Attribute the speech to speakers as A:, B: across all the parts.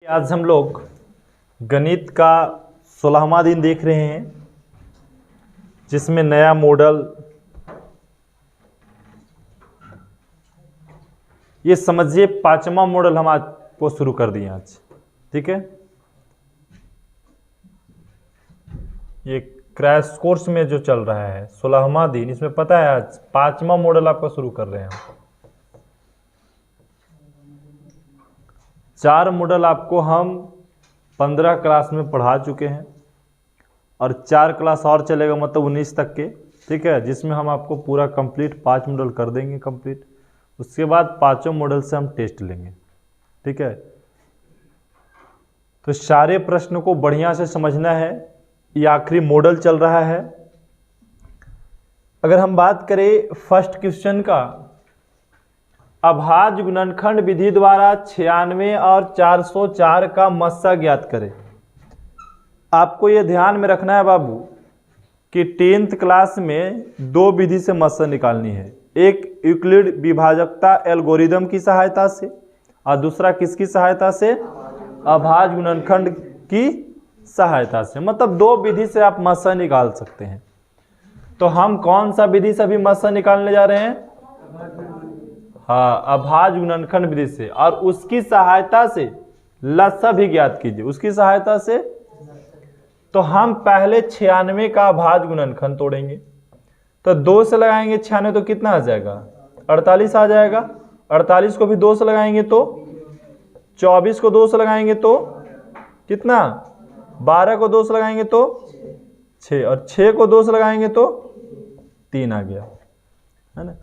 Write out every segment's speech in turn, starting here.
A: आज हम लोग गणित का 16वां दिन देख रहे हैं, जिसमें नया मॉडल ये समझिए 5वां मॉडल हम आपको शुरू कर दिए आज। ठीक है, ये क्रैश कोर्स में जो चल रहा है 16वां दिन, इसमें पता है आज 5वां मॉडल आपका शुरू कर रहे हैं। 4 मॉडल आपको हम 15 क्लास में पढ़ा चुके हैं और 4 क्लास और चलेगा, मतलब 19 तक के। ठीक है, जिसमें हम आपको पूरा कंप्लीट 5 मॉडल कर देंगे कंप्लीट। उसके बाद 5 मॉडल से हम टेस्ट लेंगे। ठीक है, तो सारे प्रश्न को बढ़िया से समझना है। ये आखिरी मॉडल चल रहा है। अगर हम बात करें फर्स्ट क्वेश्चन का, अभाज्य गुणनखंड विधि द्वारा 96 और 404 का मस्सा ज्ञात करें। आपको यह ध्यान में रखना है बाबू कि 10th क्लास में 2 विधि से मस्सा निकालनी है। एक यूक्लिड विभाजकता एल्गोरिदम की सहायता से और दूसरा किसकी सहायता से? अभाज्य गुणनखंड की सहायता से। मतलब 2 विधि से आप मस्सा निकाल सकते हैं। तो हम कौन सा विधि से अभी मस्सा निकालने जा रहे हैं? हाँ, अभाज्य गुणनखंड विधि से, और उसकी सहायता से लस्सा भी ज्ञात कीजिए। उसकी सहायता से तो हम पहले 96 का अभाज्य गुणनखंड तोड़ेंगे। तो 2 से लगाएंगे 96 तो कितना आ जाएगा? 48 आ जाएगा। 48 को भी 2 से लगाएंगे तो 24 को 2 से लगाएंगे तो कितना? 12 को 2 से लगाएंगे तो 6, और 6 को 2 से लगाएंगे तो 3 आ गया, है ना।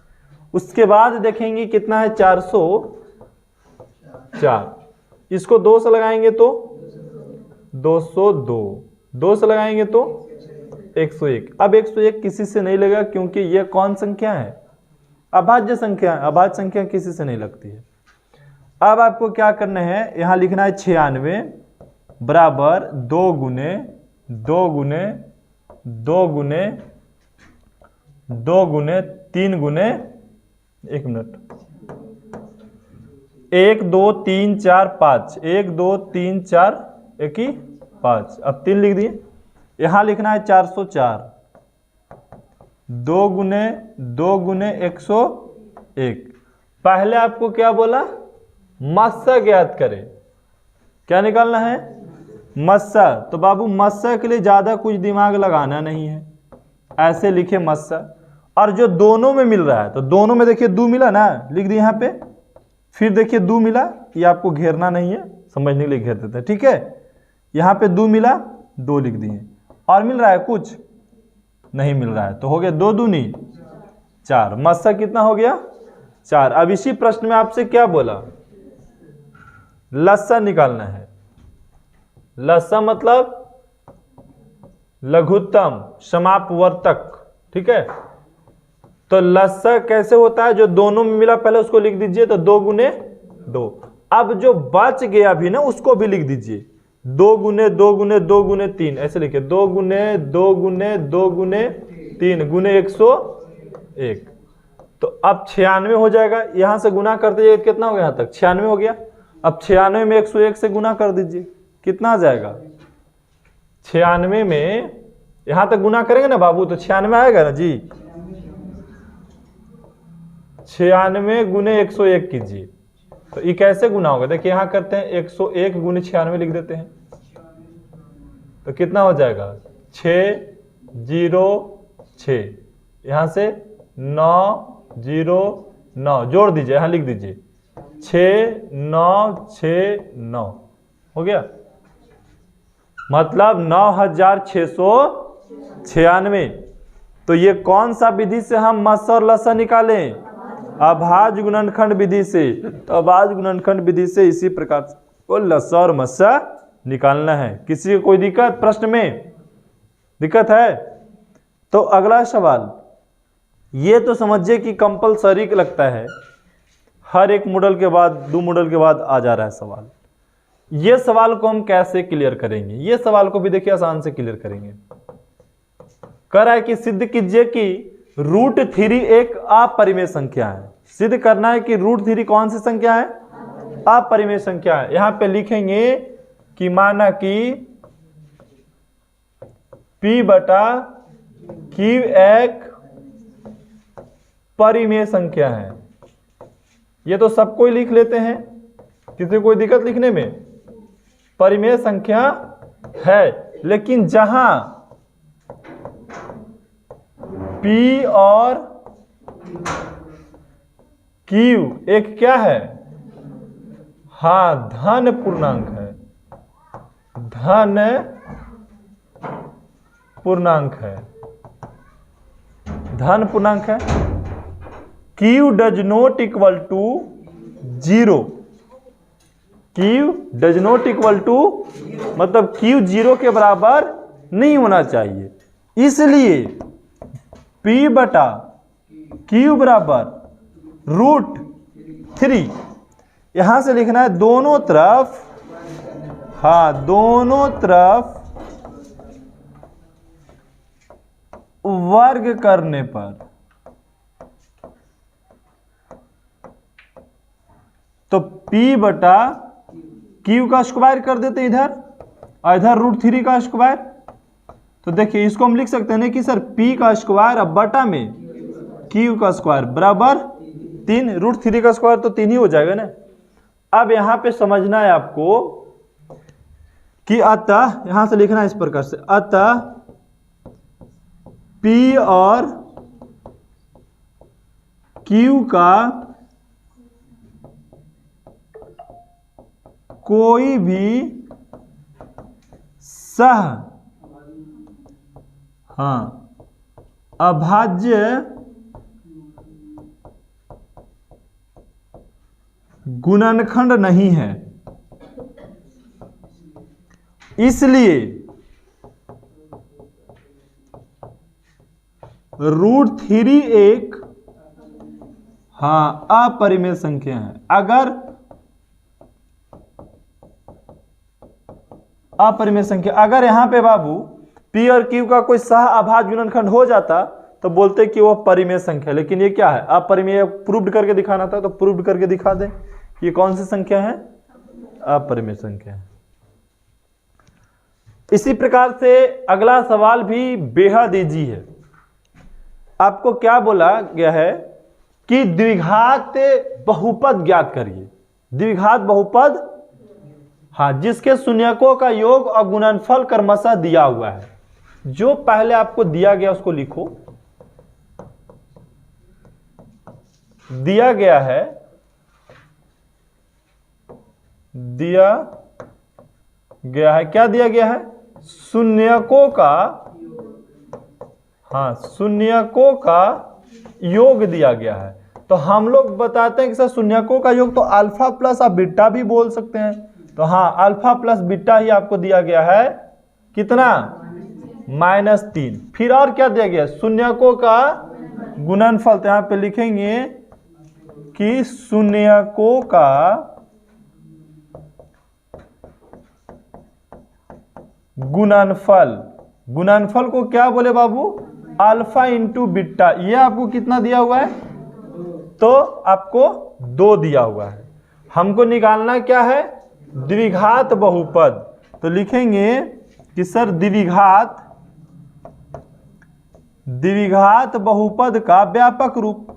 A: उसके बाद देखेंगे कितना है? 404। इसको 2 से लगाएंगे तो 202, 2 से लगाएंगे तो 101। अब 101 किसी से नहीं लगेगा, क्योंकि यह कौन संख्या है? अभाज्य संख्या है। अभाज्य संख्या किसी से नहीं लगती है। अब आपको क्या करना है? यहां लिखना है 96 बराबर 2 गुने 2 गुने 2 गुने 2 गुने 3 गुने 1 मिनट 1 2 3 4 5 1 2 3 4 1 ही 5। अब 3 लिख दिए। यहां लिखना है 404 2 गुने 2 गुने 101। पहले आपको क्या बोला? मस्सा ज्ञात करें। क्या निकालना है? मस्सा। तो बाबू मस्सा के लिए ज्यादा कुछ दिमाग लगाना नहीं है, ऐसे लिखे मस्सा। और जो दोनों में मिल रहा है, तो दोनों में देखिए 2 मिला ना, लिख दिए यहाँ पे। फिर देखिए 2 मिला, ये आपको घेरना नहीं है, समझने के लिए घेर देते हैं। ठीक है, यहाँ पे 2 मिला, 2 लिख दिए। और मिल रहा है कुछ? नहीं मिल रहा है, तो हो गया 2 दूनी 4। मस्सा कितना हो गया? 4। अब इसी प्रश्न में आपसे क्या बोला? लस्सा निकालना है। लस्सा मतलब लघुत्तम समापवर्तक। ठीक है, तो लस्सा कैसे होता है? जो दोनों में मिला पहले उसको लिख दीजिए, तो 2 गुने 2। अब जो बच गया भी ना, उसको भी लिख दीजिए। 2 गुने 2 गुने 2 गुने 3, ऐसे लिखिए। 2 गुने 2 गुने 2 गुने 3 गुने 101। तो अब 96 हो जाएगा। यहां से गुना कर दीजिए, कितना हो गया? यहां तक 96 हो गया। अब 96 में 101 से गुना कर दीजिए, कितना आ जाएगा? 96 में यहां तक गुना करेंगे ना बाबू, तो 96 आएगा ना जी। 96 गुने 101 कीजिए, तो ये कैसे गुना होगा? देखिए यहां करते हैं 101 गुने 96 लिख देते हैं, तो कितना हो जाएगा? 606। यहां से 909 जोड़ दीजिए, यहां लिख दीजिए 6969 हो गया। मतलब 9696। तो ये कौन सा विधि से हम मस्सा और लस्सा निकालें? अभाज्य गुणनखंड विधि से। तो अभाज्य गुणनखंड विधि से इसी प्रकार को लस्सा और मस्सा निकालना है। किसी को कोई दिक्कत? प्रश्न में दिक्कत है? तो अगला सवाल, ये तो समझिए कि कंपलसरी लगता है, हर एक मॉडल के बाद 2 मॉडल के बाद आ जा रहा है सवाल। ये सवाल को हम कैसे क्लियर करेंगे? ये सवाल को भी देखिए आसान से क्लियर करेंगे। कह रहा है कि सिद्ध कीजिए कि √3 एक अपरिमेय संख्या है। सिद्ध करना है कि √3 कौन सी संख्या है? अपरिमेय संख्या है। यहां पे लिखेंगे कि माना कि P बटा Q एक परिमेय संख्या है। ये तो सबको ही लिख लेते हैं, किसी कोई दिक्कत लिखने में? परिमेय संख्या है, लेकिन जहां P और Q एक क्या है? हाँ, धन पूर्णांक है, धन पूर्णांक है, धन पूर्णांक है। Q does not equal to 0, Q does not equal to मतलब Q 0 के बराबर नहीं होना चाहिए, इसलिए P बटा Q बराबर √3। यहां से लिखना है दोनों तरफ, हाँ दोनों तरफ वर्ग करने पर, तो P बटा Q का स्क्वायर कर देते हैं इधर, और इधर √3 का स्क्वायर। तो देखिए इसको हम लिख सकते हैं कि सर P का स्क्वायर अब बटा में Q का स्क्वायर बराबर 3, √3 का स्क्वायर तो 3 ही हो जाएगा ना। अब यहां पे समझना है आपको कि अतः, यहां से लिखना है इस प्रकार से, अतः P और Q का कोई भी सह अभाज्य गुणनखंड नहीं है, इसलिए √3 एक अपरिमेय संख्या है। अगर अपरिमेय संख्या, अगर यहां पे बाबू P और Q का कोई सह अभाज्य गुणनखंड हो जाता तो बोलते कि वो परिमेय संख्या, लेकिन ये क्या है? अपरिमेय। प्रूव्ड करके दिखाना था तो प्रूव्ड करके दिखा दें कि ये कौन सी संख्या है? अपरिमेय संख्या है। इसी प्रकार से अगला सवाल भी बेहद इजी है। आपको क्या बोला गया है कि द्विघात बहुपद ज्ञात करिए। द्विघात बहुपद, हाँ, जिसके शून्यकों का योग और गुणनफल क्रमशः दिया हुआ है। जो पहले आपको दिया गया उसको लिखो। दिया गया है, दिया गया है, क्या दिया गया है? शून्यकों का, हाँ, शून्यकों का योग दिया गया है। तो हम लोग बताते हैं कि सर शून्यकों का योग तो अल्फा प्लस आप बीटा भी बोल सकते हैं। तो हाँ, अल्फा प्लस बीटा ही आपको दिया गया है। कितना? -3। फिर और क्या दिया गया? शून्यकों का गुणनफल। तो यहां पे लिखेंगे कि शून्यकों का गुणनफल। गुणनफल को क्या बोले बाबू? Alpha into beta. ये आपको कितना दिया हुआ है? तो आपको 2 दिया हुआ है। हमको निकालना क्या है? द्विघात बहुपद। तो लिखेंगे कि सर द्विघात बहुपद का व्यापक रूप।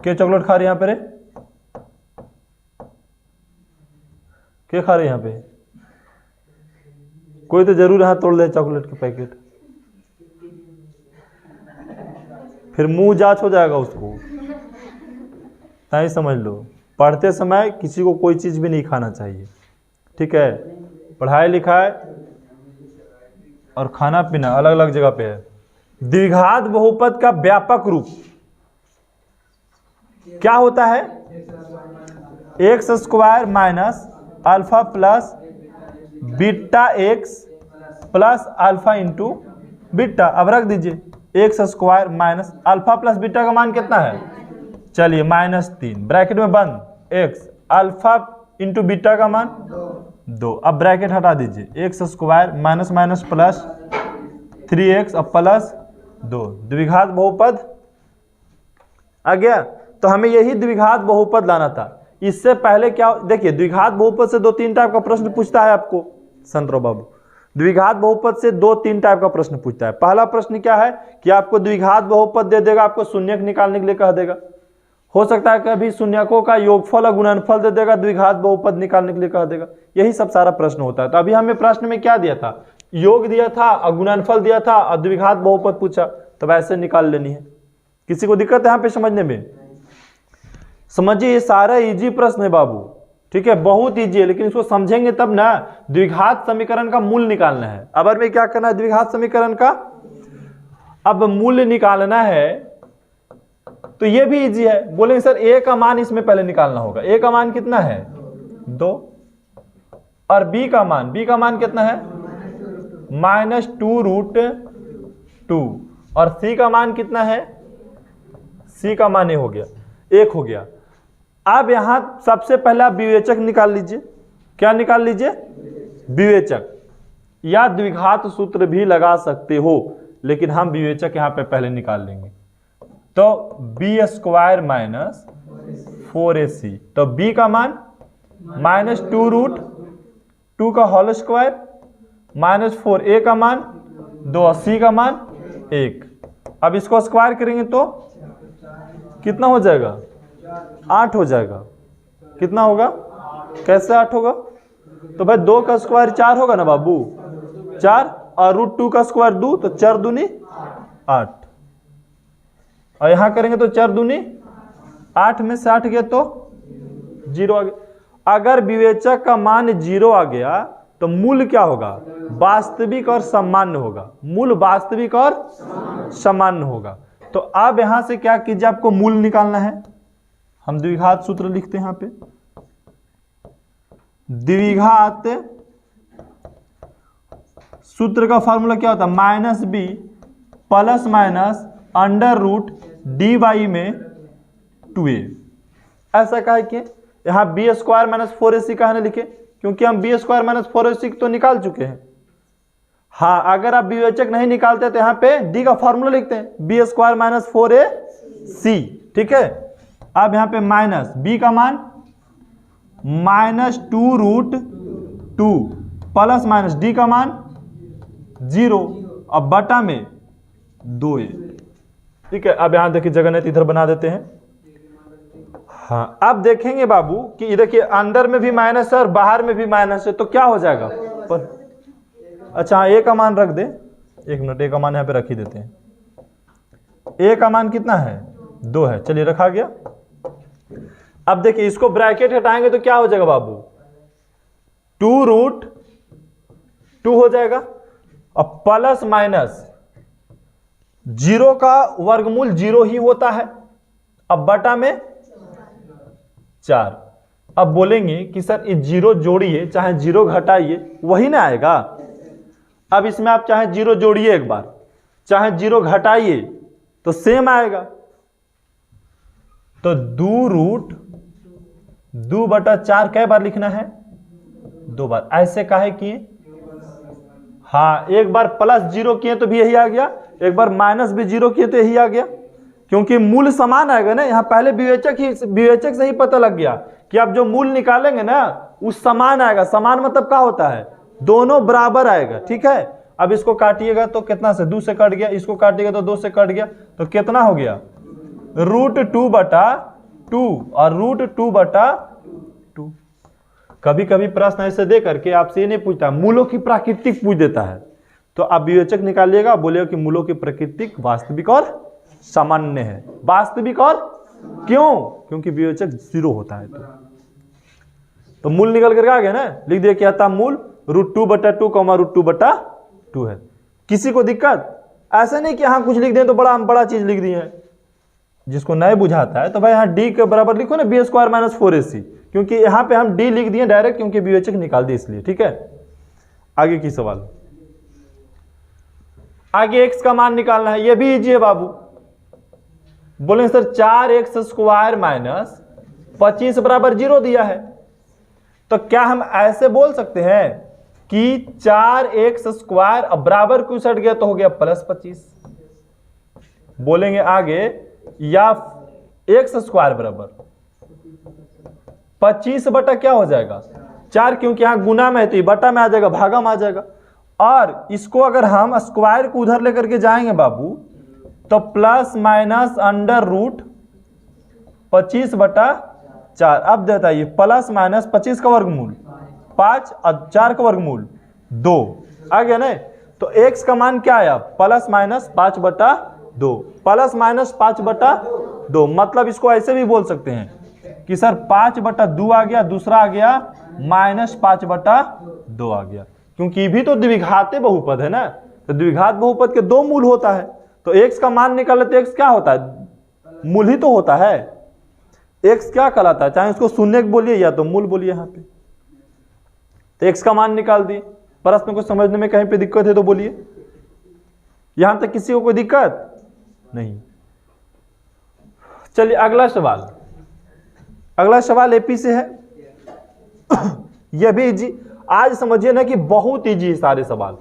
A: क्या चॉकलेट खा रहे यहां पे रे? क्या खा रहे यहां पे? कोई तो जरूर यहां तोड़ दे चॉकलेट के पैकेट, फिर मुंह जांच हो जाएगा उसको। नहीं समझ लो, पढ़ते समय किसी को कोई चीज भी नहीं खाना चाहिए, ठीक है? पढ़ाई लिखाई और खाना पीना अलग अलग जगह पे है। द्विघात बहुपद का व्यापक रूप क्या होता है? X square minus alpha plus beta x plus alpha into beta. अब रख दीजिए, x square minus alpha plus beta का मान कितना है? चलिए -3 ब्रैकेट में बंद, एक्स अल्फा इंटू बीटा का मान 2। अब ब्रैकेट हटा दीजिए, x square minus minus plus 3x अब प्लस 2। द्विघात बहुपद आ गया। तो हमें यही द्विघात बहुपद लाना था। इससे पहले क्या, देखिए द्विघात बहुपद से 2-3 टाइप का प्रश्न पूछता है आपको संतराव बाबू। द्विघात बहुपद से 2-3 टाइप का प्रश्न पूछता है। पहला प्रश्न क्या है कि आपको द्विघात बहुपद दे देगा, आपको शून्यक निकालने के लिए कह देगा। हो सकता है कभी शून्यकों का योगफल और गुणनफल दे देगा, द्विघात बहुपद निकालने के लिए कह देगा। यही सब सारा प्रश्न होता है। तो अभी हमें प्रश्न में क्या दिया था, योग दिया था और गुणनफल दिया था और द्विघात बहुपद पूछा, तो वैसे निकाल लेनी है। किसी को दिक्कत है यहाँ पे समझने में? समझिए ये सारा इजी प्रश्न है बाबू, ठीक है, बहुत इजी है, लेकिन इसको समझेंगे तब ना। द्विघात समीकरण का मूल निकालना है। अब में क्या करना है, द्विघात समीकरण का अब मूल्य निकालना है, तो ये भी इजी है। बोलेंगे सर ए का मान इसमें पहले निकालना होगा। ए का मान कितना है 2, और बी का मान कितना है -2√2, और सी का मान कितना है, सी का मान ये हो गया 1 हो गया। अब यहां सबसे पहले आप विवेचक निकाल लीजिए। क्या निकाल लीजिए, विवेचक, या द्विघात सूत्र भी लगा सकते हो, लेकिन हम विवेचक यहां पे पहले निकाल लेंगे। तो b² - 4ac, तो b का मान -2√2 का होल स्क्वायर -4, a का मान 2, c का मान 1। अब इसको स्क्वायर करेंगे तो कितना हो जाएगा, 8 हो जाएगा। कितना होगा, कैसे 8 होगा, तो भाई 2 का स्क्वायर 4 होगा ना बाबू, 4, और √2 का स्क्वायर 2, तो 4 दूनी 8, और यहां करेंगे तो 4 दूनी 8 में से 8 गया तो 0 आ गया। अगर विवेचक का मान 0 आ गया तो मूल क्या होगा, वास्तविक और सामान्य होगा। मूल वास्तविक और सामान्य होगा। तो अब यहां से क्या कीजिए, आपको मूल निकालना है। हम द्विघात सूत्र लिखते हैं यहां पे। द्विघात सूत्र का फॉर्मूला क्या होता है, -b ± √dy में 2a। ऐसा कहा कि यहां b² - 4ac कहा ना लिखे, क्योंकि हम b² - 4ac तो निकाल चुके हैं। हाँ, अगर आप विवेचक नहीं निकालते तो यहां पे d का फॉर्मूला लिखते हैं, b² - 4ac, ठीक है। अब यहां पे माइनस b का मान -2√2 प्लस माइनस d का मान 0, अब बटा में 2a, ठीक है। अब यहां देखिए जगह नहीं तो इधर बना देते हैं। हाँ, अब देखेंगे बाबू कि ये देखिए अंदर में भी माइनस है और बाहर में भी माइनस है, तो क्या हो जाएगा अच्छा a का मान रख दे, 1 मिनट, a का मान यहाँ पे रख ही देते हैं। a का मान कितना है 2 है, चलिए रखा गया। अब देखिए इसको ब्रैकेट हटाएंगे तो क्या हो जाएगा बाबू, 2√2 हो जाएगा, और प्लस माइनस 0 का वर्गमूल 0 ही होता है, अब बटा में 4। अब बोलेंगे कि सर ये 0 जोड़िए चाहे 0 घटाइए वही ना आएगा। अब इसमें आप चाहे 0 जोड़िए एक बार, चाहे 0 घटाइए तो सेम आएगा। तो 2√2/4 कै बार लिखना है, 2 बार। ऐसे काहे किए, हाँ, एक बार प्लस 0 किए तो भी यही आ गया, एक बार माइनस भी 0 किए तो यही आ गया, क्योंकि मूल समान आएगा ना। यहाँ पहले विवेचक से ही पता लग गया कि आप जो मूल निकालेंगे ना उस समान आएगा। समान मतलब क्या होता है, दोनों बराबर आएगा, ठीक है। अब इसको काटिएगा तो कितना से 2 से कट गया, इसको काटिएगा तो 2 से कट गया, तो कितना हो गया √2/2 और √2/2। कभी कभी प्रश्न ऐसे दे करके आपसे ये नहीं पूछता, मूलों की प्राकृतिक पूछ देता है, तो आप विवेचक निकालिएगा, बोलेगा कि मूलों की प्राकृतिक वास्तविक और सामान्य है। वास्तविक और क्यों, क्योंकि विवेचक 0 होता है। तो मूल निकल करके आ गया ना, लिख दिया क्या था, मूल √2/2, √2/2 है। किसी को दिक्कत, ऐसा नहीं कि यहाँ कुछ लिख दें तो बड़ा चीज लिख दिए है। जिसको नहीं बुझाता है तो भाई यहाँ d के बराबर लिखो ना, b² - 4ac, क्योंकि यहाँ पे हम d लिख दिए डायरेक्ट, क्योंकि विवेचक निकाल दिए इसलिए, ठीक है। आगे की सवाल, आगे x का मान निकालना है, ये भी इजी है बाबू। बोलेंगे सर 4x² - 25 बराबर 0 दिया है, तो क्या हम ऐसे बोल सकते हैं कि 4x² अब बराबर क्यों सट गया तो हो गया +25। बोलेंगे आगे, या x² बराबर 25 बटा क्या हो जाएगा 4, क्योंकि यहाँ गुना में है तो ये बटा में आ जाएगा, भागा में आ जाएगा। और इसको अगर हम स्क्वायर को उधर लेकर के जाएंगे बाबू तो प्लस माइनस अंडर रूट 25 बटा 4। अब देता है ये प्लस माइनस 25 का वर्गमूल 5 और 4 का वर्गमूल 2 आ गया ना। तो x का मान क्या आया प्लस माइनस 5 बटा 2, प्लस माइनस 5 बटा 2। मतलब इसको ऐसे भी बोल सकते हैं कि सर 5 बटा 2 आ गया, दूसरा आ गया माइनस 5 बटा 2 आ गया, क्योंकि ये भी तो द्विघाते बहुपद है ना। तो द्विघात बहुपद के 2 मूल होता है, तो x का मान निकाले तो x क्या होता है मूल ही तो होता है। x क्या कहलाता है, चाहे उसको शून्य बोलिए या तो मूल बोलिए। यहाँ पे तो x का मान निकाल दिए। प्रश्न को समझने में कहीं पे दिक्कत है तो बोलिए, यहां तक किसी को कोई दिक्कत नहीं। चलिए अगला सवाल, अगला सवाल एपी से है। यह भी इजी, आज समझिए ना कि बहुत इजी है सारे सवाल।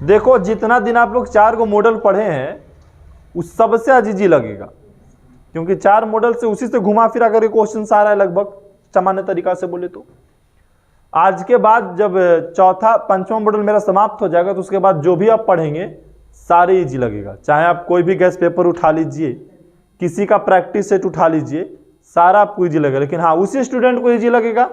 A: देखो जितना दिन आप लोग 4 को मॉडल पढ़े हैं उस सबसे आज इजी लगेगा, क्योंकि 4 मॉडल से उसी से घुमा फिरा करके क्वेश्चन आ रहा है लगभग, सामान्य तरीका से बोले तो। आज के बाद जब चौथा 5वां मॉडल मेरा समाप्त हो जाएगा तो उसके बाद जो भी आप पढ़ेंगे सारे इजी लगेगा। चाहे आप कोई भी गैस पेपर उठा लीजिए, किसी का प्रैक्टिस सेट उठा लीजिए, सारा आपको इजी लगेगा। लेकिन हाँ, उसी स्टूडेंट को इजी लगेगा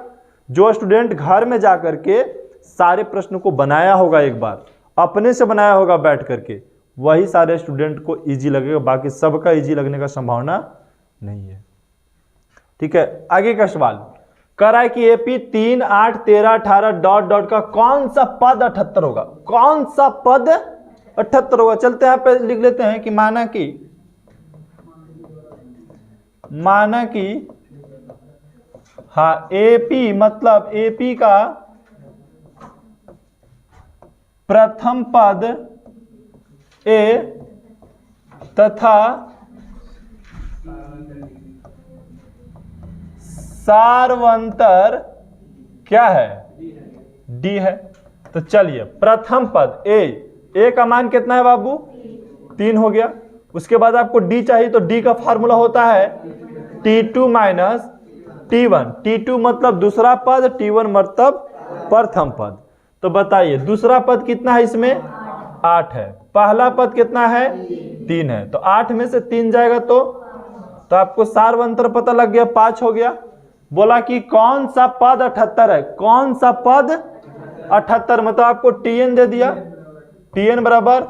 A: जो स्टूडेंट घर में जा करके सारे प्रश्न को बनाया होगा, एक बार अपने से बनाया होगा बैठ करके, वही सारे स्टूडेंट को इजी लगेगा। बाकी सबका इजी लगने का संभावना नहीं है। ठीक है, आगे का सवाल कह रहा है कि एपी 3, 8, 13, 18 डॉट डॉट का कौन सा पद 78 होगा। कौन सा पद 78 होगा। चलते हैं पे लिख लेते हैं कि माना कि हाँ एपी मतलब एपी का प्रथम पद ए तथा सार्वंतर क्या है डी है। तो चलिए प्रथम पद ए का मान कितना है बाबू 3 हो गया। उसके बाद आपको डी चाहिए तो डी का फार्मूला होता है T2 माइनस T1। T2 मतलब दूसरा पद, T1 मतलब प्रथम पद। तो बताइए दूसरा पद कितना है इसमें 8 है, पहला पद कितना है 3 है। तो 8 में से 3 जाएगा तो आपको सार्वंतर पता लग गया 5 हो गया। बोला कि कौन सा पद 78 है, कौन सा पद 78, मतलब आपको Tn दे दिया, Tn बराबर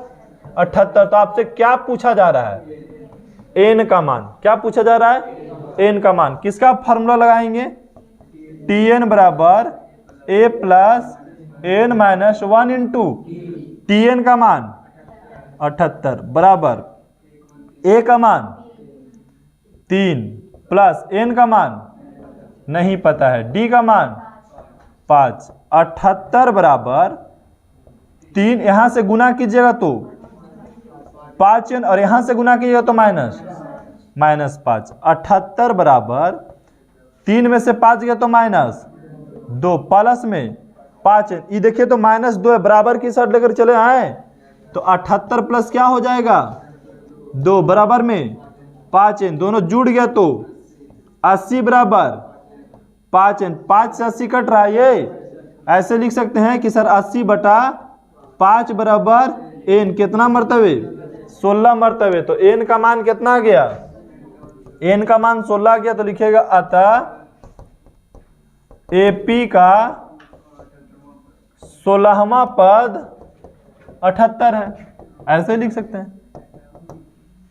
A: 78। तो आपसे क्या पूछा जा रहा है n का मान, क्या पूछा जा रहा है n का मान। किसका फॉर्मूला लगाएंगे Tn बराबर a plus n minus 1 into Tn का मान 78 बराबर a का मान 3 प्लस n का मान नहीं पता है, d का मान 5। 78 बराबर 3, यहां से गुना कीजिएगा तो 5n और यहां से गुना कीजिएगा तो माइनस 5। 78 बराबर 3 में से 5 गया तो -2 प्लस में 5n। ये देखिए तो -2 है, बराबर की साइड लेकर चले आए तो 78 प्लस क्या हो जाएगा 2 बराबर में 5n, दोनों जुड़ गया तो 80 बराबर 5n। 5 से 80 कट रहा है, ये ऐसे लिख सकते हैं कि सर 80 बटा 5 बराबर n कितना मर्तबे 16 मर्तबे। तो n का मान कितना आ गया, n का मान 16 आ गया। तो लिखिएगा अतः एपी का 16वां पद 78 है, ऐसे लिख सकते हैं।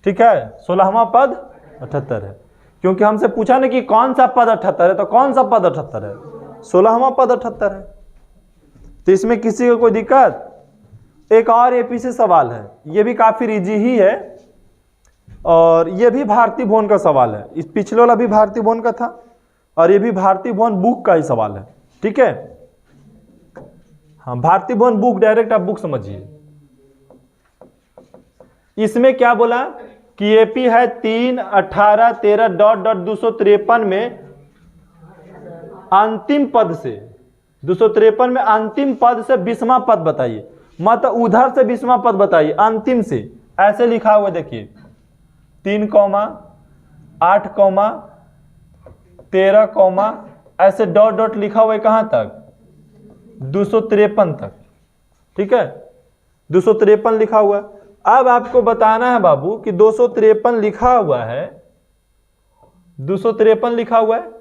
A: ठीक है, 16वां पद 78 है, क्योंकि हमसे पूछा ना कि कौन सा पद 78 है, तो कौन सा पद 78 है 16वां पद 78 है। तो इसमें किसी को कोई दिक्कत। एक और एपी से सवाल है, ये भी काफी इजी ही है और ये भी भारतीय भवन का सवाल है। इस पिछले वाला भी भारतीय भवन का था और ये भी भारतीय भवन बुक का ही सवाल है। ठीक है, हाँ भारतीय भवन बुक, डायरेक्ट आप बुक समझिए। इसमें क्या बोला कि एपी है 3, 18, 13 डॉट डॉट 253 में अंतिम पद से 253 में अंतिम पद से 20वां पद बताइए, मतलब उधर से 20वां पद बताइए अंतिम से। ऐसे लिखा हुआ देखिए 3, 8, 13, ऐसे डॉट डॉट लिखा हुआ है कहां तक? 253 तक। ठीक है, 253 लिखा हुआ है। अब आपको बताना है बाबू कि 253 लिखा हुआ है, 253 लिखा हुआ है,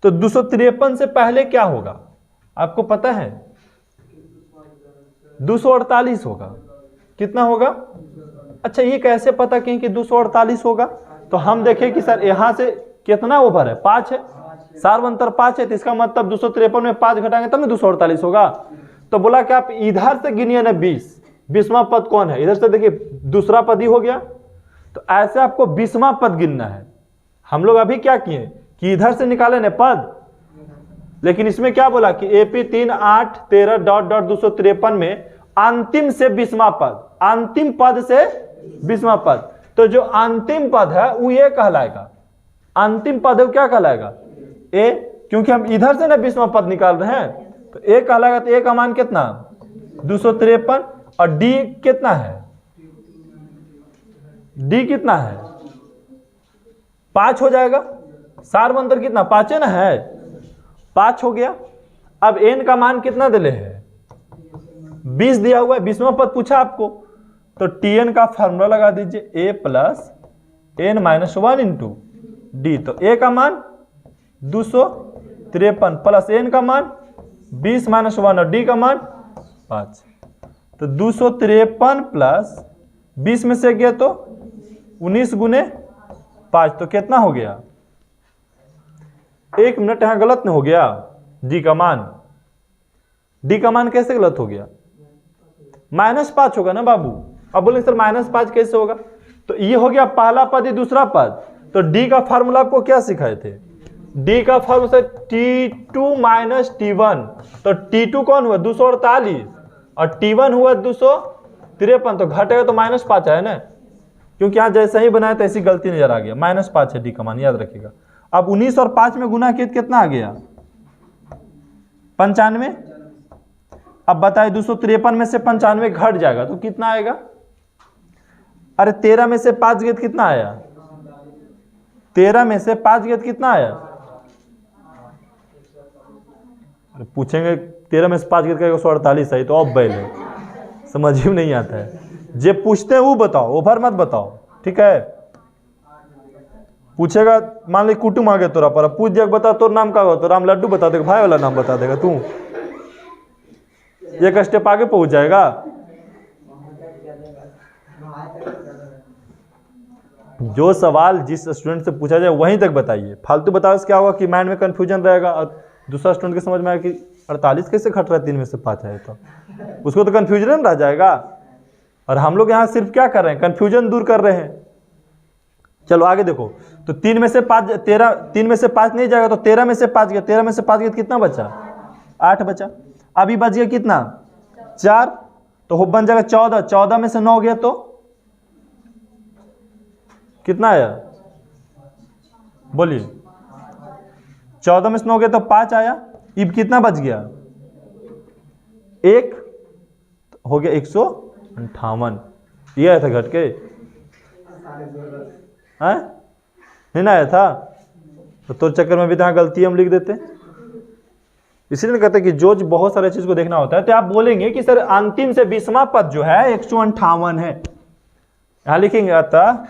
A: तो 253 से पहले क्या होगा आपको पता है? 248 होगा। कितना होगा? अच्छा, ये कैसे पता कहें कि 248 होगा? तो हम देखें कि सर यहां से कितना ओवर है? 5 है, सार्वंतर 5 है, तो इसका मतलब 253 में 5 घटाएंगे तब ना 248 होगा। तो बोला कि आप इधर से गिनिए ना 20वां पद कौन है? इधर से देखिए दूसरा पद ही हो गया, तो ऐसे आपको 20वां पद गिनना है। हम लोग अभी क्या किए कि इधर से निकाले ना पद, लेकिन इसमें क्या बोला कि AP 3, 8, 13 डॉट डॉट 253 में अंतिम से 20वां पद, अंतिम पद से 20वां पद। तो जो अंतिम पद है वो ये कहलाएगा, अंतिम पद है वो क्या कहलाएगा? ए, क्योंकि हम इधर से ना 20वां पद निकाल रहे हैं, तो ए कहलाएगा। तो ए का मान कितना? 253। और डी कितना है? डी कितना है? 5 हो जाएगा। सार्वंतर कितना? 5 है ना, है 5 हो गया। अब एन का मान कितना दिले है? 20 दिया हुआ है, 20वां पद पूछा आपको, तो टीएन का फॉर्मूला लगा दीजिए, A plus N minus 1 into D. तो ए का मान 253 प्लस एन का मान 20 माइनस 1 और डी का मान 5। तो 253 प्लस 20 में से गया तो 19 गुने 5, तो कितना हो गया? 1 मिनट यहां गलत नहीं हो गया? डी का मान, डी का मान कैसे गलत हो गया? -5 होगा ना बाबू। अब बोले सर -5 कैसे होगा? तो ये हो गया पहला पद, ये दूसरा पद। तो डी का फार्मूला आपको क्या सिखाए थे? डी का फार्मूला T2 माइनस T1। तो T2 कौन हुआ? 248 और T1 हुआ 253। तो घटेगा तो -5 है ना, क्योंकि यहां जैसे ही बनाया तो ऐसी गलती नजर आ गया। -5 है डी का मान, याद रखिएगा। अब 19 और 5 में गुना किया कितना आ गया? 95। अब बताइए 253 में से 95 घट जाएगा तो कितना आएगा? अरे 13 में से 5 गया कितना आया? 13 में से 5 गया कितना आया? अरे पूछेंगे 13 में से 5 गया 148 है, तो अब बैल है, समझ ही नहीं आता है। जे पूछते हैं वो बताओ, ओभर मत बताओ, ठीक है? पूछेगा मान ली कुटुम आ गया तोरा पर, पूछ दिया बता तोर नाम का हो, तो राम लड्डू बता देगा, भाई वाला नाम बता देगा, तू एक स्टेप आगे पहुंच जाएगा। जो सवाल जिस स्टूडेंट से पूछा जाए वहीं तक बताइए, फालतू बताओ क्या होगा कि माइंड में कंफ्यूजन रहेगा और दूसरा स्टूडेंट के समझ में आया कि 48 कैसे घट रहा है 3 में से 5 है, तो उसको तो कंफ्यूजन रह जाएगा। और हम लोग यहाँ सिर्फ क्या कर रहे हैं? कंफ्यूजन दूर कर रहे हैं। चलो आगे देखो, तो 3 में से 5 3 में से 5 नहीं जाएगा, तो 13 में से 5 गया, 13 में से 5 गया कितना बचा? 8 बचा। अभी बच गया कितना? 4, तो हो बन जाएगा 14। 14 में से 9 गया तो कितना आया? बोलिए, 14 में से 9 गया तो 5 आया। अब कितना बच गया? 1 हो गया 158। ये आया था घट के, नहीं ना आया था? तो चक्कर में भी तो गलती हम लिख देते। इसलिए कहते हैं कि जो बहुत सारे चीज को देखना होता है। तो आप बोलेंगे कि सर अंतिम से 20वां पद जो है 158 है, यहां लिखेंगे अतः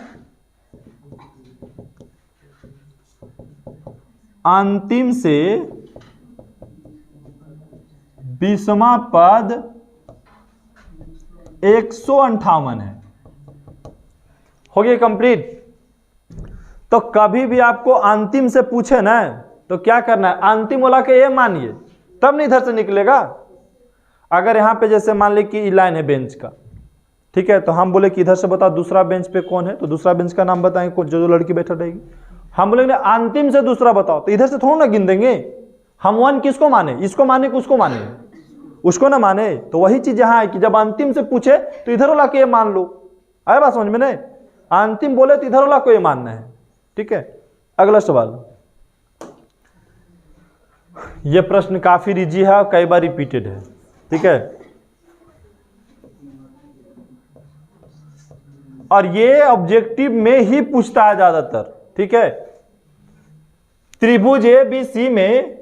A: अंतिम से 20वां पद 158 है। हो गया कंप्लीट। तो कभी भी आपको अंतिम से पूछे ना तो क्या करना है? अंतिम वाला के ये मानिए, तब नहीं इधर से निकलेगा। अगर यहां पे जैसे मान ली कि लाइन है बेंच का, ठीक है, तो हम बोले कि इधर से बताओ दूसरा बेंच पे कौन है, तो दूसरा बेंच का नाम बताएंगे जो लड़की बैठा रहेगी। हम बोलेंगे अंतिम से दूसरा बताओ, तो इधर से थोड़ा ना गिन देंगे हम। 1 किसको माने? इसको माने कि उसको माने? उसको ना माने। तो वही चीज यहां है कि जब अंतिम से पूछे तो इधर वाला के ये मान लो। आए बात समझ में? नहीं, अंतिम बोले तो इधर वाला को ये मानना है, ठीक है। अगला सवाल, यह प्रश्न काफी इजी है और कई बार रिपीटेड है, ठीक है। और ये ऑब्जेक्टिव में ही पूछता है ज्यादातर, ठीक है। त्रिभुज ए बी सी में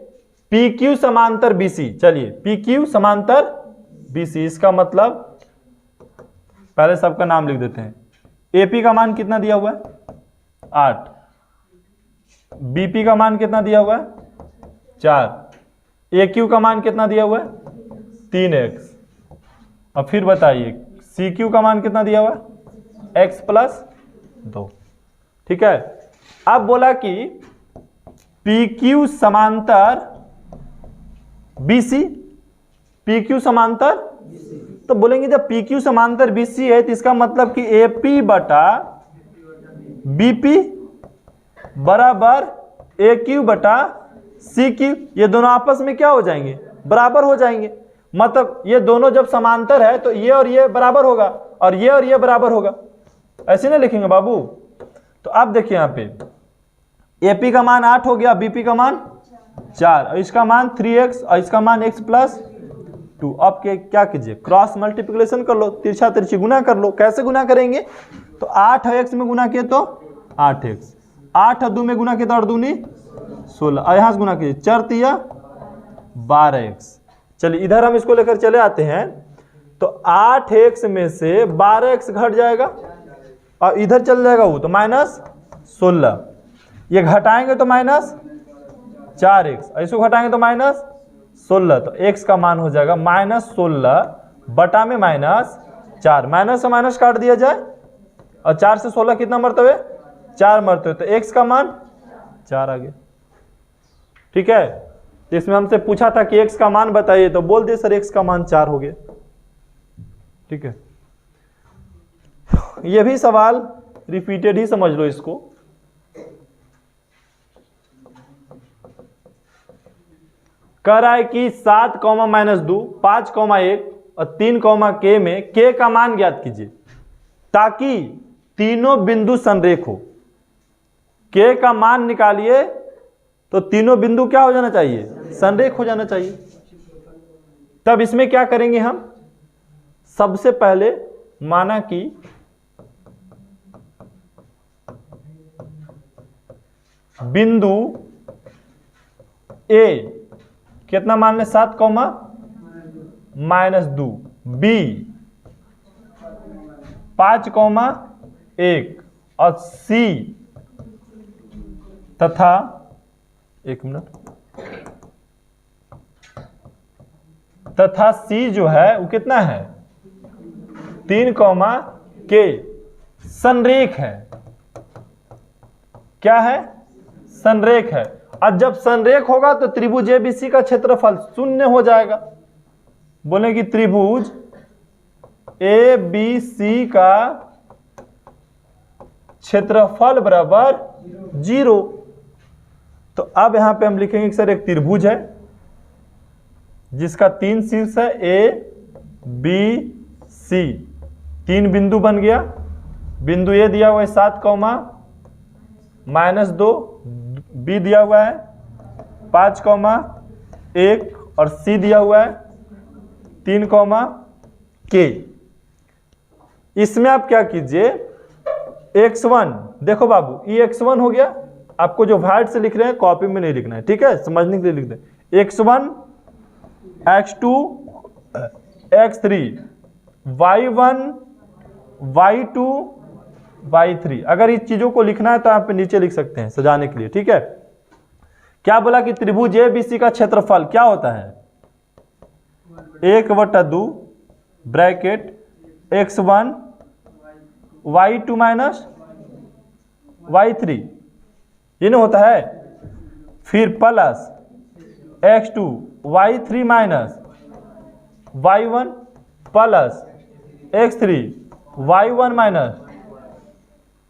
A: पी क्यू समांतर बी सी, चलिए पी क्यू समांतर बी सी, इसका मतलब पहले सबका नाम लिख देते हैं। एपी का मान कितना दिया हुआ है 8, बीपी का मान कितना दिया हुआ है 4, ए क्यू का मान कितना दिया हुआ है 3x, अब फिर बताइए सी क्यू का मान कितना दिया हुआ है x प्लस 2, ठीक है। अब बोला कि पी क्यू समांतर बी सी, पी क्यू समांतर, तो बोलेंगे जब पी क्यू समांतर बी सी है तो इसका मतलब कि ए पी बटा बी पी बराबर ए क्यू बटा सी क्यू, ये दोनों आपस में क्या हो जाएंगे बराबर हो जाएंगे। मतलब ये दोनों जब समांतर है तो ये और ये बराबर होगा और ये बराबर होगा, ऐसे ना लिखेंगे बाबू। तो अब देखिए यहाँ पे एपी का मान 8 हो गया, बीपी का मान 4 और इसका मान 3x और इसका मान x प्लस 2। अब क्या कीजिए क्रॉस मल्टीप्लिकेशन कर लो, तिरछा तिरछी गुना कर लो। कैसे गुना करेंगे, तो 8 और x में गुना किए तो 8x, 8 और 2 में गुना किए तो 8 दूनी 16 और यहाँ से गुना कीजिए 4 तिया 12x। चलिए इधर हम इसको लेकर चले आते हैं, तो 8x में से 12x घट जाएगा और इधर चल जाएगा वो तो -16, ये घटाएंगे तो -4x और इसको घटाएंगे तो -16, तो x का मान हो जाएगा -16 बटा में -4, माइनस से माइनस काट दिया जाए और 4 से 16 कितना मरतबे 4 मरतबे, तो x का मान 4 आ गया, ठीक है। तो इसमें हमसे पूछा था कि x का मान बताइए, तो बोल दिए सर x का मान 4 हो गया, ठीक है। ये भी सवाल रिपीटेड ही समझ लो इसको। कह रहा है कि 7, -2, 5, 1 और 3, k में k का मान ज्ञात कीजिए ताकि तीनों बिंदु संरेख हो। k का मान निकालिए तो तीनों बिंदु क्या हो जाना चाहिए संरेख हो जाना चाहिए। तब इसमें क्या करेंगे हम, सबसे पहले माना कि बिंदु A कितना मान ले 7, -2, B 5, 1 और C तथा 1 मिनट तथा C जो है वो कितना है 3, k संरेख है। क्या है संरेख है। और जब संरेख होगा तो त्रिभुज एबीसी का क्षेत्रफल 0 हो जाएगा। बोले कि त्रिभुज एबीसी का क्षेत्रफल बराबर 0। तो अब यहां पे हम लिखेंगे कि सर एक त्रिभुज है जिसका 3 शीर्ष है ए बी सी, 3 बिंदु बन गया। बिंदु ए दिया हुआ है 7, -2, बी दिया हुआ है 5, 1 और सी दिया हुआ है 3, k। इसमें आप क्या कीजिए x1, देखो बाबू ये x1 हो गया। आपको जो वाइट से लिख रहे हैं कॉपी में नहीं लिखना है, ठीक है, समझने के लिए लिख दें। x1 x2 x3 y1 y2 y3। अगर इस चीजों को लिखना है तो आप नीचे लिख सकते हैं सजाने के लिए, ठीक है। क्या बोला कि त्रिभुज एबीसी का क्षेत्रफल क्या होता है 1/2 bracket x1 y2 minus y3, ये नहीं होता है। फिर plus x2 y3 minus y1 plus x3 y1 minus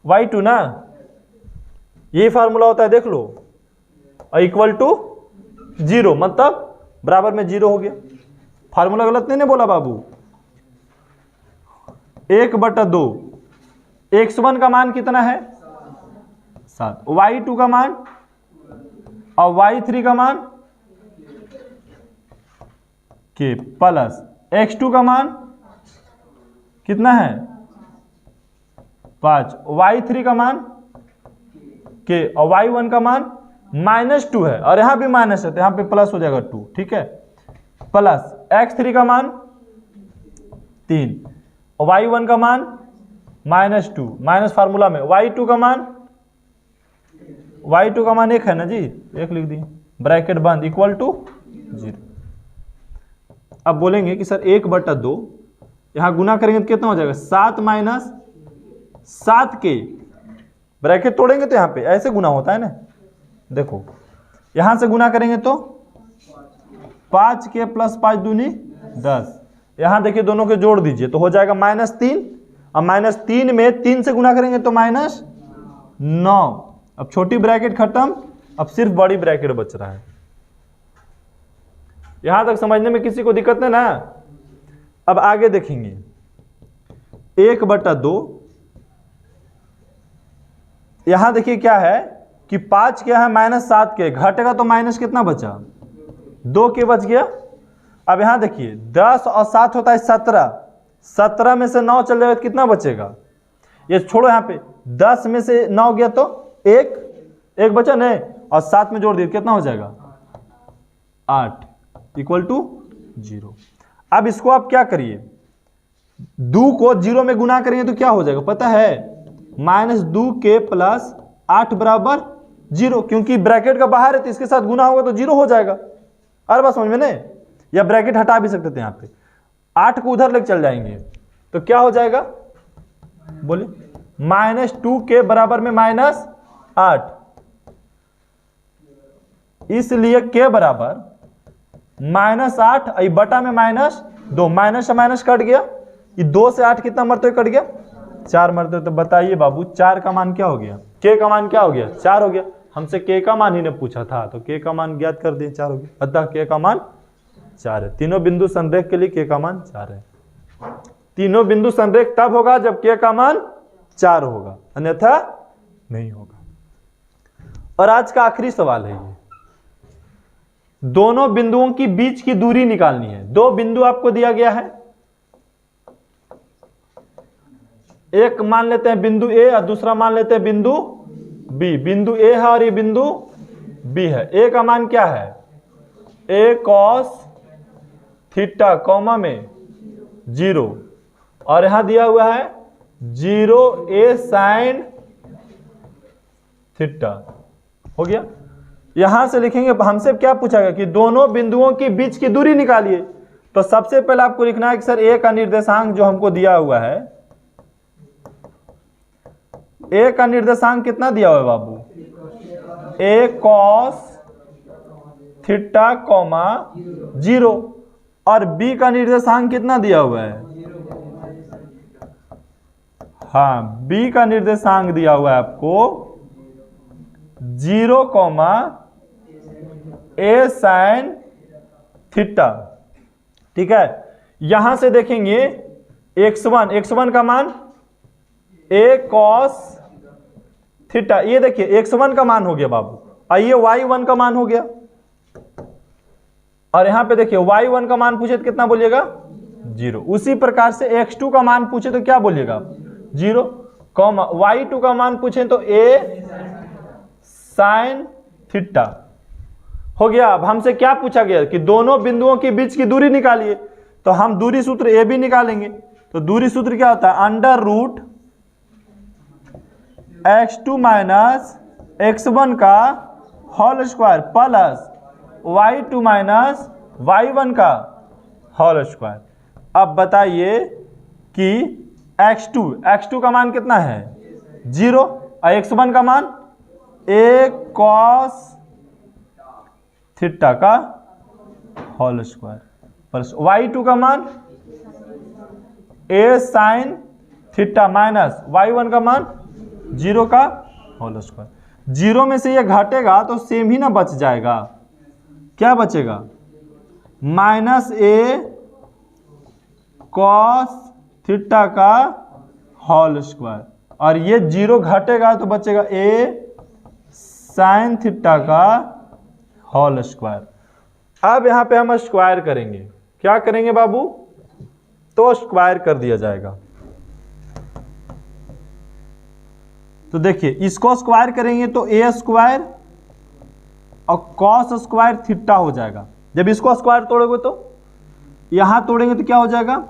A: y2 ना, यही फार्मूला होता है, देख लो। और इक्वल टू 0, मतलब बराबर में 0 हो गया। फार्मूला गलत नहीं बोला बाबू। 1/2 x1 का मान कितना है 7, y2 का मान और y3 का मान k प्लस x2 का मान कितना है 5, y3 का मान k और y1 का मान -2 है और यहां भी माइनस है तो यहां पे प्लस हो जाएगा 2, ठीक है, प्लस x3 का मान 3 और y1 का मान -2, माइनस फार्मूला में y2 का मान 1 है ना जी, 1 लिख दिए, ब्रैकेट बंद, इक्वल टू 0। अब बोलेंगे कि सर 1/2 यहां गुना करेंगे तो कितना हो जाएगा, 7 माइनस 7k, ब्रैकेट तोड़ेंगे तो यहां पे ऐसे गुना होता है ना, देखो यहां से गुना करेंगे तो 5k प्लस 5 दूनी 10, यहां देखिए दोनों के जोड़ दीजिए तो हो जाएगा -3 और -3 में 3 से गुना करेंगे तो -9। अब छोटी ब्रैकेट खत्म, अब सिर्फ बड़ी ब्रैकेट बच रहा है। यहां तक समझने में किसी को दिक्कत नहीं ना। अब आगे देखेंगे 1/2, यहां देखिए क्या है कि 5 क्या है -7 के, घटेगा तो माइनस कितना बचा, 2 के बच गया। अब यहां देखिए 10 और 7 होता है 17, 17 में से 9 चल जाएगा तो कितना बचेगा, ये छोड़ो, यहां पे 10 में से 9 गया तो 1 बचा नहीं, और 7 में जोड़ दिया कितना हो जाएगा 8, इक्वल टू 0। अब इसको आप क्या करिए, 2 को 0 में गुना करेंगे तो क्या हो जाएगा पता है, -2k प्लस 8 बराबर 0, क्योंकि ब्रैकेट का बाहर है तो इसके साथ गुना होगा तो 0 हो जाएगा। अरे बात समझ में नहीं, या ब्रैकेट हटा भी सकते थे, यहाँ पे 8 को उधर लेके चल जाएंगे तो क्या हो जाएगा, बोले -2k बराबर में -8, इसलिए k बराबर -8 बटा में -2, माइनस से माइनस कट गया, ये 2 से 8 कितना मरते हुए कट गया, 4 मरते हुए। तो बताइए बाबू 4 का मान क्या हो गया, k का मान क्या हो गया, 4 हो गया। हमसे k का मान ही ने पूछा था तो k का मान ज्ञात कर दिए, 4 हो गया, अतः k का मान 4 है। तीनों बिंदु संरेख के लिए k का मान 4 है। तीनों बिंदु संरेख तब होगा जब k का मान 4 होगा, अन्यथा नहीं होगा। और आज का आखिरी सवाल है, ये दोनों बिंदुओं की बीच की दूरी निकालनी है। 2 बिंदु आपको दिया गया है, एक मान लेते हैं बिंदु A और दूसरा मान लेते हैं बिंदु B। बिंदु A है और ये बिंदु B है। A का मान क्या है, A cos थीटा कॉमा में 0, और यहां दिया हुआ है 0A sin थीटा, हो गया। यहां से लिखेंगे, हमसे क्या पूछा गया कि दोनों बिंदुओं के बीच की दूरी निकालिए। तो सबसे पहले आपको लिखना है कि सर A का निर्देशांक जो हमको दिया हुआ है, A का निर्देशांक कितना दिया हुआ है बाबू, A cos थीटा कॉमा 0, और B का निर्देशांक कितना दिया हुआ है, हाँ B का निर्देशांक दिया हुआ है आपको 0, A sin थीटा, ठीक है। यहां से देखेंगे x1 का मान A cos थीटा, ये देखिए x1 का मान हो गया बाबू, आइए y1 का मान हो गया, और यहां पे देखिए y1 का मान पूछे तो कितना बोलिएगा 0। उसी प्रकार से x2 का मान पूछे तो क्या बोलिएगा 0, y2 का मान पूछे तो A sin थीटा, हो गया। अब हमसे क्या पूछा गया कि दोनों बिंदुओं के बीच की दूरी निकालिए, तो हम दूरी सूत्र ए भी निकालेंगे। तो दूरी सूत्र क्या होता है, √x2 माइनस x1 का whole square plus y2 minus y1 का होल स्क्वायर। अब बताइए कि x2 का मान कितना है 0, और x1 का मान A cos थीटा का होल स्क्वायर प्लस y2 का मान A sin theta minus y1 का मान 0 का होल स्क्वायर। 0 में से ये घटेगा तो सेम ही ना बच जाएगा, क्या बचेगा -A cos थीटा का होल स्क्वायर, और ये 0 घटेगा तो बचेगा A sin थीटा का होल स्क्वायर। अब यहां पे हम स्क्वायर करेंगे, क्या करेंगे बाबू, तो स्क्वायर कर दिया जाएगा। तो देखिए इसको स्क्वायर करेंगे तो ए स्क्वायर और कॉस स्क्वायर थीटा हो जाएगा। जब इसको स्क्वायर तोड़ोगे तो यहां तोड़ेंगे तो क्या हो जाएगा,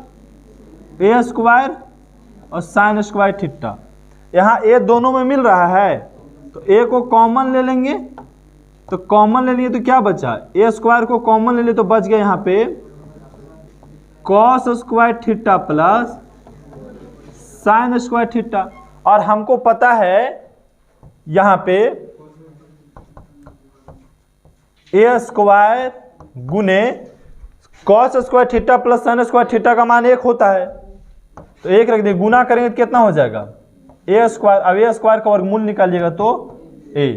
A: ए स्क्वायर और साइन स्क्वायर थीटा। यहां ए दोनों में मिल रहा है तो ए को कॉमन ले लेंगे, तो कॉमन ले लिए तो क्या बचा, ए स्क्वायर को कॉमन ले लिए तो बच गया यहां पे cos square theta plus sine square theta. और हमको पता है यहां पे ए स्क्वायर गुने cos square theta plus sine square theta का मान 1 होता है, तो 1 रख देंगे, गुना करेंगे तो कितना हो जाएगा ए स्क्वायर। अब ए स्क्वायर का वर्गमूल निकालिएगा तो ए,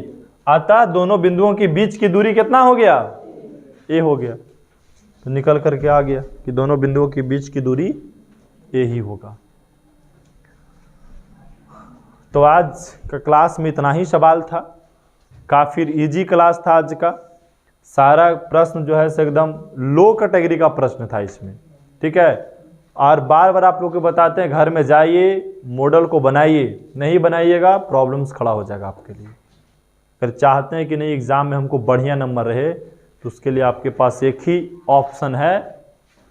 A: अतः दोनों बिंदुओं के बीच की दूरी कितना हो गया, ए हो गया। तो निकल करके आ गया कि दोनों बिंदुओं के बीच की दूरी ए ही होगा। तो आज का क्लास में इतना ही सवाल था, काफ़ी इजी क्लास था आज का। सारा प्रश्न जो है एकदम लो कैटेगरी का प्रश्न था इसमें, ठीक है। और बार बार आप लोग को बताते हैं घर में जाइए मॉडल को बनाइए, नहीं बनाइएगा प्रॉब्लम्स खड़ा हो जाएगा आपके लिए। अगर चाहते हैं कि नहीं एग्ज़ाम में हमको बढ़िया नंबर रहे तो उसके लिए आपके पास एक ही ऑप्शन है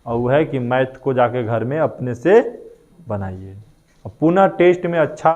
A: और वो है कि मैथ को जाके घर में अपने से बनाइए और पुनः टेस्ट में अच्छा